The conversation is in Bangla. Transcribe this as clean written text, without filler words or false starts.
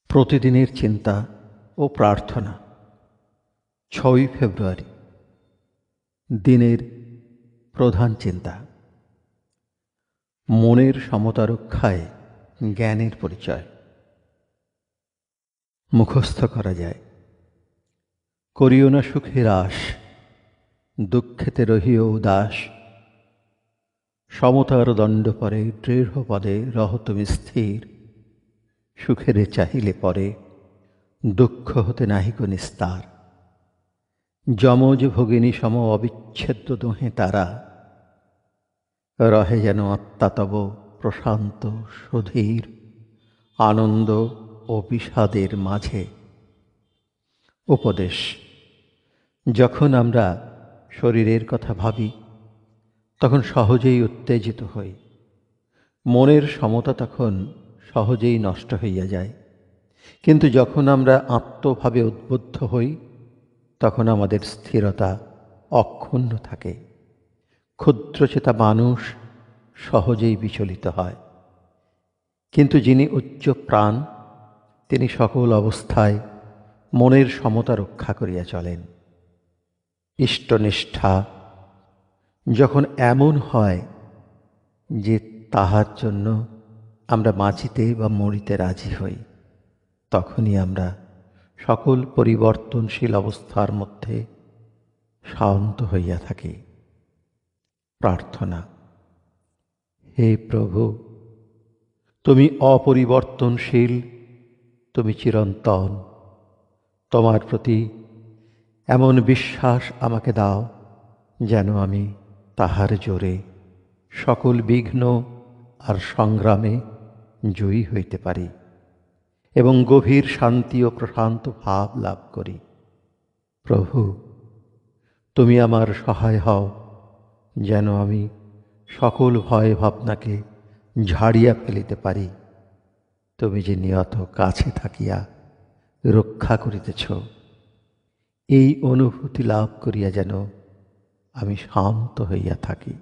প্রতিদিনের চিন্তা ও প্রার্থনা। ৬ ফেব্রুয়ারি দিনের প্রধান চিন্তা। মনের সমতা রক্ষায় জ্ঞানের পরিচয়। মুখস্থ করা যায়। করিও না সুখের আশ, দুঃখেতে রহিও উদাস। সমতার দণ্ড পরে দৃঢ় পদে রহ তুমি স্থির। সুখেরে চাহিলে পরে দুঃখ হতে নাহিক নিস্তার। যমজ ভগিনী সম অবিচ্ছেদ্য দুহে তারা, রহে যেন আত্মা তব প্রশান্ত সুধীর, আনন্দ ও বিষাদের মাঝে। উপদেশ: যখন আমরা শরীরের কথা ভাবি তখন সহজেই উত্তেজিত হই। মনের সমতা তখন সহজেই নষ্ট হইয়া যায়। কিন্তু যখন আমরা আত্মভাবে উদ্বুদ্ধ হই তখন আমাদের স্থিরতা অক্ষুণ্ণ থাকে। ক্ষুদ্রচেতা মানুষ সহজেই বিচলিত হয়, কিন্তু যিনি উচ্চ প্রাণ তিনি সকল অবস্থায় মনের সমতা রক্ষা করিয়া চলেন। ইষ্টনিষ্ঠা যখন এমন হয় যে তাহার জন্য আমরা বাঁচিতে বা মরিতে রাজি হই, তখনই আমরা সকল পরিবর্তনশীল অবস্থার মধ্যে শান্ত হইয়া থাকি। প্রার্থনা: হে প্রভু, তুমি অপরিবর্তনশীল, তুমি চিরন্তন। তোমার প্রতি এমন বিশ্বাস আমাকে দাও যেন আমি তাহার জোরে সকল বিঘ্ন আর সংগ্রামে জয়ী হইতে পারি এবং গভীর শান্তি ও প্রশান্ত ভাব লাভ করি। প্রভু, তুমি আমার সহায় হও যেন আমি সকল ভয় ভাবনাকে ঝাড়িয়া ফেলিতে পারি। তুমি যে নিয়ত কাছে থাকিয়া রক্ষা করিতেছ, এই অনুভূতি লাভ করিয়া যেন আমি শান্ত হইয়া থাকি।